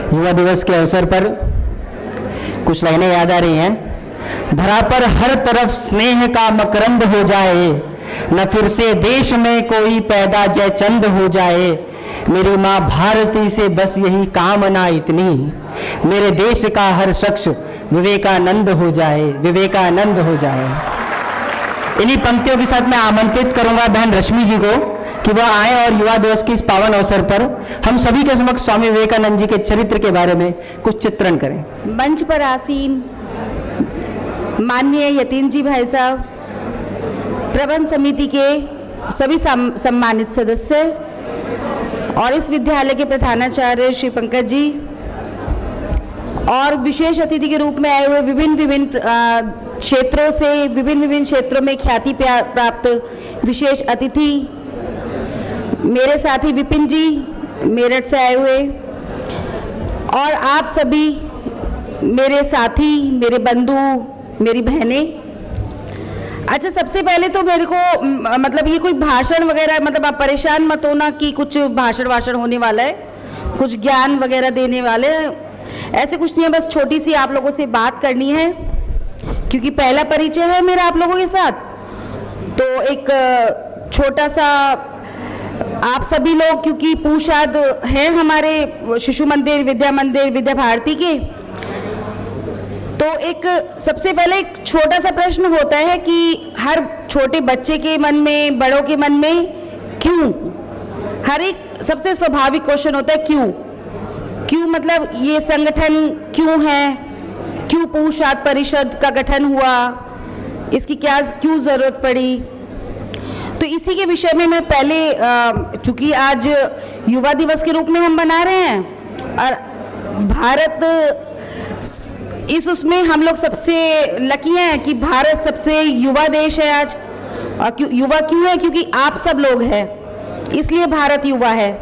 युवा दिवस के अवसर पर कुछ लाइनें याद आ रही हैं। धरा पर हर तरफ स्नेह का मकरंद हो जाए, न फिर से देश में कोई पैदा जयचंद हो जाए। मेरी माँ भारती से बस यही कामना इतनी, मेरे देश का हर शख्स विवेकानंद हो जाए, विवेकानंद हो जाए। इन्हीं पंक्तियों के साथ मैं आमंत्रित करूंगा बहन रश्मि जी को कि वह आए और युवा दिवस के इस पावन अवसर पर हम सभी के समक्ष स्वामी विवेकानंद जी के चरित्र के बारे में कुछ चित्रण करें। मंच पर आसीन माननीय यतीन जी भाई साहब, प्रबंध समिति के सभी सम्मानित सदस्य और इस विद्यालय के प्रधानाचार्य श्री पंकज जी और विशेष अतिथि के रूप में आए हुए विभिन्न क्षेत्रों से विभिन्न क्षेत्रों में ख्याति प्राप्त विशेष अतिथि मेरे साथी विपिन जी मेरठ से आए हुए और आप सभी मेरे साथी, मेरे बंधु, मेरी बहनें। अच्छा, सबसे पहले तो मेरे को मतलब ये कोई भाषण वगैरह, मतलब आप परेशान मत होना कि कुछ भाषण होने वाला है, कुछ ज्ञान वगैरह देने वाले, ऐसे कुछ नहीं है। बस छोटी सी आप लोगों से बात करनी है क्योंकि पहला परिचय है मेरा आप लोगों के साथ। तो एक छोटा सा आप सभी लोग, क्योंकि पूषाद हैं हमारे शिशु मंदिर, विद्या भारती के, तो एक सबसे पहले एक छोटा सा प्रश्न होता है कि हर छोटे बच्चे के मन में, बड़ों के मन में क्यों, हर एक सबसे स्वाभाविक क्वेश्चन होता है क्यों, मतलब ये संगठन क्यों है, क्यों पूषाद परिषद का गठन हुआ, इसकी क्यों जरूरत पड़ी। तो इसी के विषय में मैं पहले, चूंकि आज युवा दिवस के रूप में हम मना रहे हैं और भारत उसमें हम लोग सबसे लकी हैं कि भारत सबसे युवा देश है आज। और युवा क्यों है? क्योंकि आप सब लोग हैं, इसलिए भारत युवा है।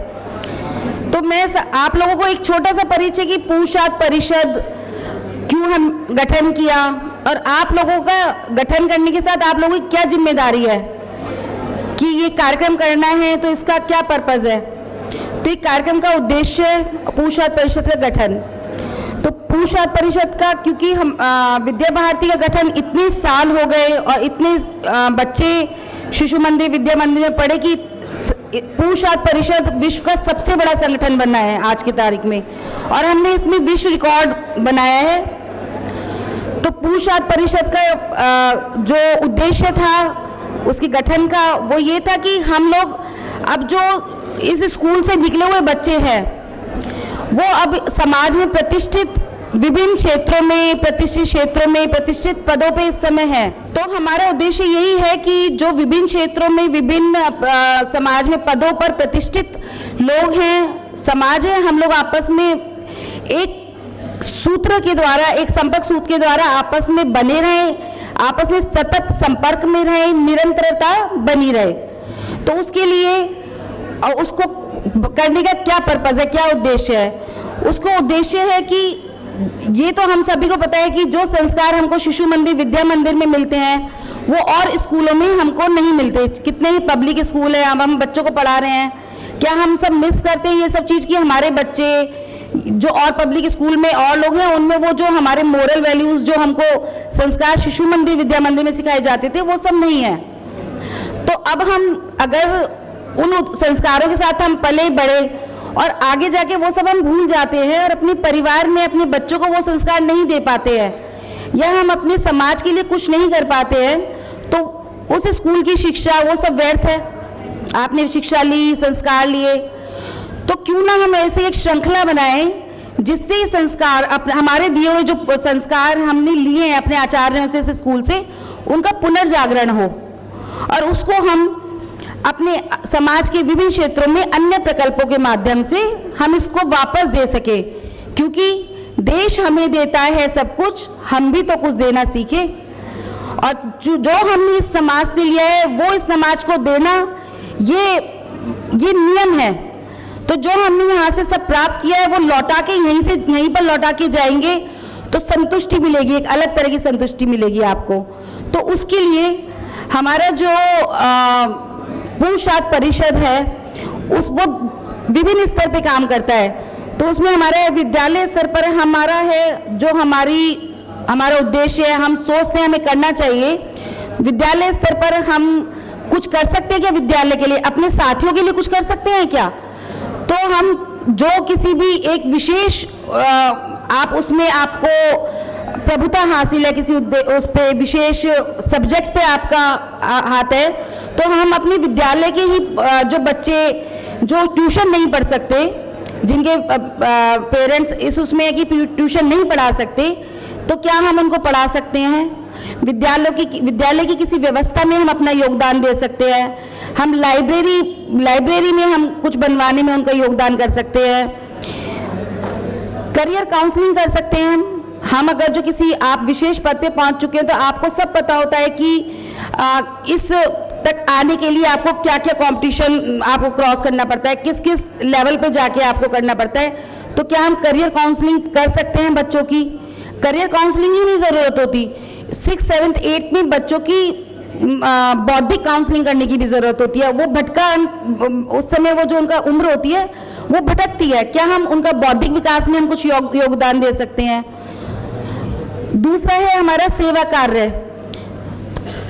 तो मैं आप लोगों को एक छोटा सा परिचय की पूषाद परिषद क्यों हम गठन किया और आप लोगों का गठन करने के साथ आप लोगों की क्या जिम्मेदारी है कि ये कार्यक्रम करना है, तो इसका क्या पर्पज है। तो एक कार्यक्रम का उद्देश्य पूषाद परिषद का गठन। तो पूषाद परिषद का, क्योंकि हम विद्या भारती का गठन इतने साल हो गए और इतने बच्चे शिशु मंदिर, विद्या मंदिर में पढ़े कि पूषाद परिषद विश्व का सबसे बड़ा संगठन बना है आज की तारीख में और हमने इसमें विश्व रिकॉर्ड बनाया है। तो पूषाद परिषद का जो उद्देश्य था उसके गठन का, वो ये था कि हम लोग अब जो इस स्कूल से निकले हुए बच्चे हैं वो अब समाज में प्रतिष्ठित विभिन्न क्षेत्रों में, प्रतिष्ठित पदों पे इस समय है। तो हमारा उद्देश्य यही है कि जो विभिन्न क्षेत्रों में, विभिन्न समाज में पदों पर प्रतिष्ठित लोग हैं, समाज है, हम लोग आपस में एक सूत्र के द्वारा, एक संपर्क सूत्र के द्वारा आपस में बने रहें, आपस में सतत संपर्क में रहें, निरंतरता बनी रहे। तो उसके लिए उसको करने का क्या पर्पज है, क्या उद्देश्य है? उसको उद्देश्य है कि ये तो हम सभी को पता है कि जो संस्कार हमको शिशु मंदिर, विद्या मंदिर में मिलते हैं वो और स्कूलों में हमको नहीं मिलते। कितने ही पब्लिक स्कूल है, हम बच्चों को पढ़ा रहे हैं, क्या हम सब मिस करते हैं ये सब चीज़ कि हमारे बच्चे जो और पब्लिक स्कूल में और लोग हैं उनमें वो जो हमारे मोरल वैल्यूज़, जो हमको संस्कार शिशु मंदिर, विद्या मंदिर में सिखाए जाते थे, वो सब नहीं है। तो अब हम अगर उन संस्कारों के साथ हम पले बढ़े और आगे जाके वो सब हम भूल जाते हैं और अपने परिवार में अपने बच्चों को वो संस्कार नहीं दे पाते हैं या हम अपने समाज के लिए कुछ नहीं कर पाते हैं, तो उस स्कूल की शिक्षा वो सब व्यर्थ है। आपने शिक्षा ली, संस्कार लिए, तो क्यों ना हम ऐसे एक श्रृंखला बनाएं जिससे संस्कार, हमारे दिए हुए जो संस्कार हमने लिए हैं अपने आचार्यों से, स्कूल से, उनका पुनर्जागरण हो और उसको हम अपने समाज के विभिन्न क्षेत्रों में अन्य प्रकल्पों के माध्यम से हम इसको वापस दे सके। क्योंकि देश हमें देता है सब कुछ, हम भी तो कुछ देना सीखे और जो हमने इस समाज से लिया है वो इस समाज को देना, ये नियम है। तो जो हमने यहाँ से सब प्राप्त किया है वो लौटा के यहीं पर लौटा के जाएंगे तो संतुष्टि मिलेगी, एक अलग तरह की संतुष्टि मिलेगी आपको। तो उसके लिए हमारा जो पूषाद परिषद है वो विभिन्न स्तर पे काम करता है। तो उसमें हमारे विद्यालय स्तर पर हमारा है, जो हमारा उद्देश्य है, हम सोचते हैं हमें करना चाहिए। विद्यालय स्तर पर हम कुछ कर सकते हैं क्या विद्यालय के लिए, अपने साथियों के लिए कुछ कर सकते हैं क्या? तो हम जो किसी भी एक विशेष आप उसमें आपको प्रभुता हासिल है, किसी उस पे विशेष सब्जेक्ट पे आपका हाथ है, तो हम अपने विद्यालय के ही जो बच्चे जो ट्यूशन नहीं पढ़ सकते, जिनके पेरेंट्स इस उसमें है कि ट्यूशन नहीं पढ़ा सकते, तो क्या हम उनको पढ़ा सकते हैं? विद्यालय की किसी व्यवस्था में हम अपना योगदान दे सकते हैं। हम लाइब्रेरी में हम कुछ बनवाने में उनका योगदान कर सकते हैं। करियर काउंसलिंग कर सकते हैं हम अगर जो किसी आप विशेष पद पे पहुंच चुके हैं, तो आपको सब पता होता है कि इस तक आने के लिए आपको क्या क्या कंपटीशन आपको क्रॉस करना पड़ता है, किस किस लेवल पे जाके आपको करना पड़ता है। तो क्या हम करियर काउंसलिंग कर सकते हैं बच्चों की? करियर काउंसलिंग ही नहीं ज़रूरत होती, 6th, 7th, 8th में बच्चों की बौद्धिक काउंसलिंग करने की भी ज़रूरत होती है। वो उस समय वो जो उनका उम्र होती है वो भटकती है, क्या हम उनका बौद्धिक विकास में हम कुछ योगदान दे सकते हैं? दूसरा है हमारा सेवा कार्य।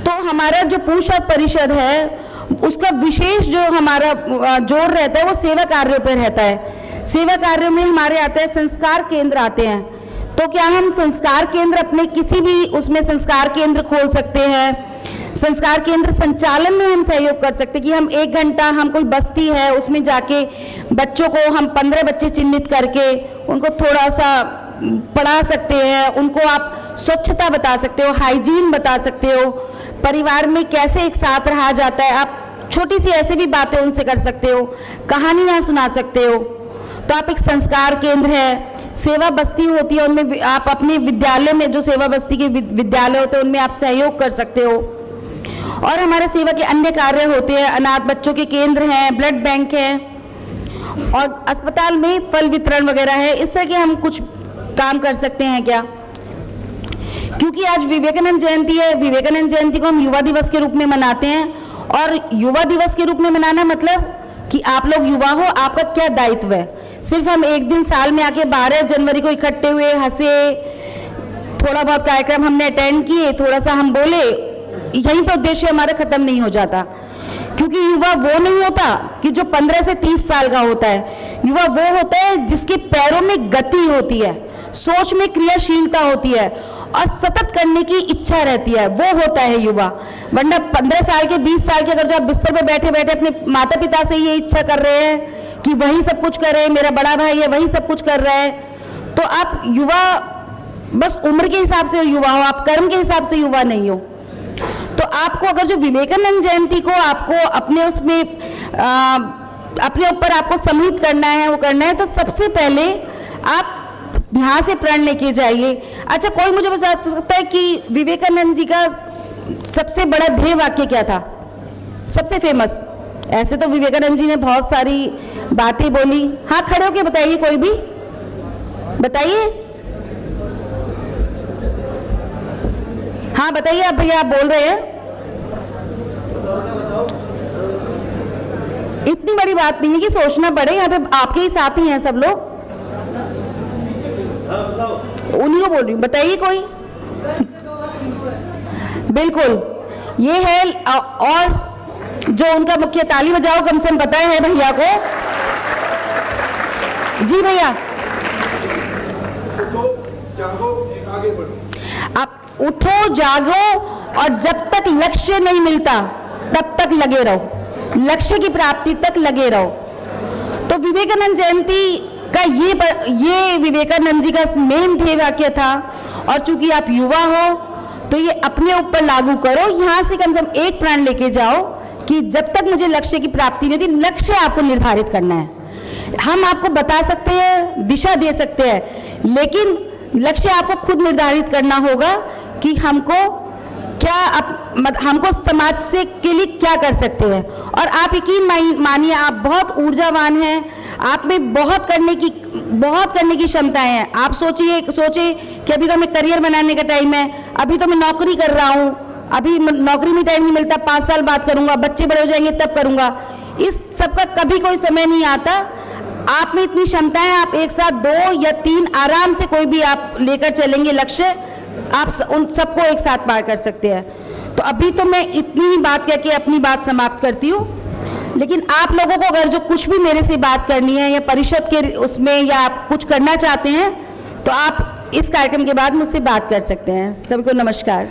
तो हमारा जो पूषा परिषद है उसका विशेष जो हमारा जोर रहता है वो सेवा कार्यों पर रहता है। सेवा कार्यों में हमारे आते हैं संस्कार केंद्र आते हैं। तो क्या हम संस्कार केंद्र अपने किसी भी उसमें संस्कार केंद्र खोल सकते हैं? संस्कार केंद्र संचालन में हम सहयोग कर सकते हैं कि हम 1 घंटा, हम कोई बस्ती है उसमें जाके बच्चों को हम 15 बच्चे चिन्हित करके उनको थोड़ा सा पढ़ा सकते हैं, उनको आप स्वच्छता बता सकते हो, हाइजीन बता सकते हो, परिवार में कैसे एक साथ रहा जाता है, आप छोटी सी ऐसे भी बातें उनसे कर सकते हो, कहानियाँ सुना सकते हो। तो आप एक संस्कार केंद्र है। सेवा बस्ती होती है, उनमें आप अपने विद्यालय में जो सेवा बस्ती के विद्यालय होते हैं उनमें आप सहयोग कर सकते हो। और हमारे सेवा के अन्य कार्य होते हैं, अनाथ बच्चों के केंद्र हैं, ब्लड बैंक है और अस्पताल में फल वितरण वगैरह है। इस तरह के हम कुछ काम कर सकते हैं क्या? क्योंकि आज विवेकानंद जयंती है, विवेकानंद जयंती को हम युवा दिवस के रूप में मनाते हैं। और युवा दिवस के रूप में मनाना मतलब कि आप लोग युवा हो, आपका क्या दायित्व है? सिर्फ हम एक दिन साल में आके 12 जनवरी को इकट्ठे हुए, हंसे, थोड़ा बहुत कार्यक्रम हमने अटेंड किए, थोड़ा सा हम बोले, यहीं पर उद्देश्य हमारा खत्म नहीं हो जाता। क्योंकि युवा वो नहीं होता कि जो 15 से 30 साल का होता है। युवा वो होता है जिसके पैरों में गति होती है, सोच में क्रियाशीलता होती है और सतत करने की इच्छा रहती है, वो होता है युवा। वरना 15 साल के 20 साल के अगर जो आप बिस्तर पर बैठे बैठे अपने माता पिता से ये इच्छा कर रहे हैं कि वही सब कुछ करे, मेरा बड़ा भाई है वही सब कुछ कर रहा है, तो आप युवा बस उम्र के हिसाब से युवा हो, आप कर्म के हिसाब से युवा नहीं हो। तो आपको अगर जो विवेकानंद जयंती को आपको अपने उसमें अपने ऊपर आपको सम्मिलित करना है, वो करना है, तो सबसे पहले आप यहाँ से प्रण लेके जाइए। अच्छा, कोई मुझे बता सकता है कि विवेकानंद जी का सबसे बड़ा ध्येय वाक्य क्या था, सबसे फेमस? ऐसे तो विवेकानंद जी ने बहुत सारी बातें बोली। हाँ, खड़े होके बताइए, कोई भी बताइए। हाँ बताइए, आप भैया आप बोल रहे हैं। इतनी बड़ी बात नहीं है कि सोचना पड़े, यहाँ पे आपके ही साथी हैं सब लोग, उन्हीं को बोल रही हूँ, बताइए कोई। बिल्कुल ये है। और जो उनका मुख्य, ताली बजाओ कम से कम, पता है भैया को। जी भैया, आप उठो जागो और जब तक लक्ष्य नहीं मिलता तब तक लगे रहो, लक्ष्य की प्राप्ति तक लगे रहो। तो विवेकानंद जयंती का ये विवेकानंद जी का मेन ध्येय वाक्य था। और चूंकि आप युवा हो तो ये अपने ऊपर लागू करो, यहाँ से कम एक प्रण लेके जाओ कि जब तक मुझे लक्ष्य की प्राप्ति नहीं होती, लक्ष्य आपको निर्धारित करना है। हम आपको बता सकते हैं, दिशा दे सकते हैं, लेकिन लक्ष्य आपको खुद निर्धारित करना होगा कि हमको हमको समाज से के लिए क्या कर सकते हैं। और आप यकीन मानिए, आप बहुत ऊर्जावान हैं, आप में बहुत करने की क्षमताएं हैं। आप सोचे कि अभी तो मैं करियर बनाने का टाइम है, अभी तो मैं नौकरी कर रहा हूँ, अभी नौकरी में टाइम नहीं मिलता, 5 साल बाद करूँगा, बच्चे बड़े हो जाएंगे तब करूँगा। इस सब का कभी कोई समय नहीं आता। आप में इतनी क्षमता है, आप एक साथ 2 या 3 आराम से कोई भी आप लेकर चलेंगे लक्ष्य, आप उन सबको एक साथ पार कर सकते हैं। तो अभी तो मैं इतनी ही बात करके अपनी बात समाप्त करती हूँ, लेकिन आप लोगों को अगर जो कुछ भी मेरे से बात करनी है या परिषद के उसमें या आप कुछ करना चाहते हैं तो आप इस कार्यक्रम के बाद मुझसे बात कर सकते हैं। सबको नमस्कार।